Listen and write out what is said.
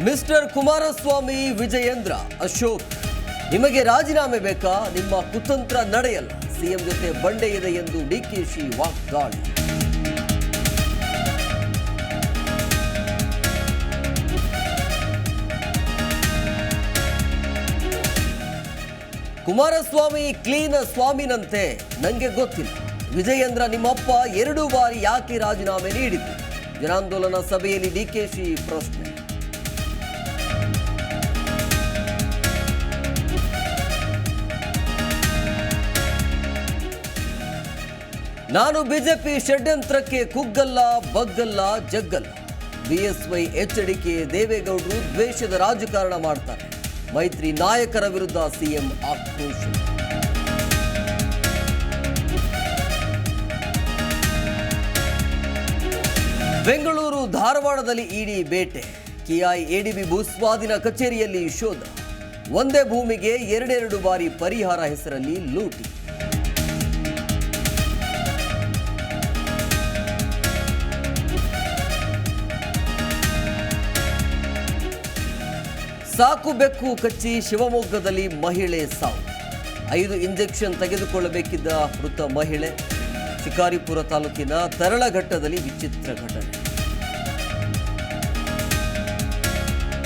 Mister Kumaraswamy Vijayendra Ashok, ನಿಮಗೆ ರಾಜೀನಾಮೆ ಬೇಕಾ? ನಿಮ್ಮ ಕುತಂತ್ರ ನಡೆಯಲ್ಲ. ಸಿಎಂ ಜೊತೆ ಬಂಡೆ ಇದೆ ಎಂದು ಡಿಕೆಶಿ ವಾಗ್ದಾಳಿ. ಕುಮಾರಸ್ವಾಮಿ ಕ್ಲೀನ್ ಸ್ವಾಮಿನಂತೆ, ನಂಗೆ ಗೊತ್ತಿಲ್ಲ. ವಿಜಯೇಂದ್ರ ನಿಮ್ಮಪ್ಪ 2 ಬಾರಿ ಯಾಕೆ ರಾಜೀನಾಮೆ ನೀಡಿದ್ರು? ಜನಾಂದೋಲನ ಸಭೆಯಲ್ಲಿ ಡಿಕೆಶಿ ಪ್ರಶ್ನೆ. ನಾನು ಬಿಜೆಪಿ ಷಡ್ಯಂತ್ರಕ್ಕೆ ಕುಗ್ಗಲ್ಲ, ಬಗ್ಗಲ್ಲ, ಜಗ್ಗಲ್ಲ. ಬಿಎಸ್ವೈ ಎಚ್ಚರಿಕೆ. ದೇವೇಗೌಡರು ದ್ವೇಷದ ರಾಜಕಾರಣ ಮಾಡ್ತಾರೆ. ಮೈತ್ರಿ ನಾಯಕರ ವಿರುದ್ಧ ಸಿಎಂ ಆಕ್ರೋಶ. ಬೆಂಗಳೂರು ಧಾರವಾಡದಲ್ಲಿ ಇಡಿ ಬೇಟೆ. ಕೆಐಎಡಿಬಿ ಭೂಸ್ವಾಧೀನ ಕಚೇರಿಯಲ್ಲಿ ಶೋಧ. ಒಂದೇ ಭೂಮಿಗೆ 2 ಬಾರಿ ಪರಿಹಾರ ಹೆಸರಲ್ಲಿ ಲೂಟಿ. ಸಾಕು ಬೆಕ್ಕು ಕಚ್ಚಿ ಶಿವಮೊಗ್ಗದಲ್ಲಿ ಮಹಿಳೆ ಸಾವು. 5 ಇಂಜೆಕ್ಷನ್ ತೆಗೆದುಕೊಳ್ಳಬೇಕಿದ್ದ ಮೃತ ಮಹಿಳೆ. ಶಿಕಾರಿಪುರ ತಾಲೂಕಿನ ತರಳಘಟ್ಟದಲ್ಲಿ ವಿಚಿತ್ರ ಘಟನೆ.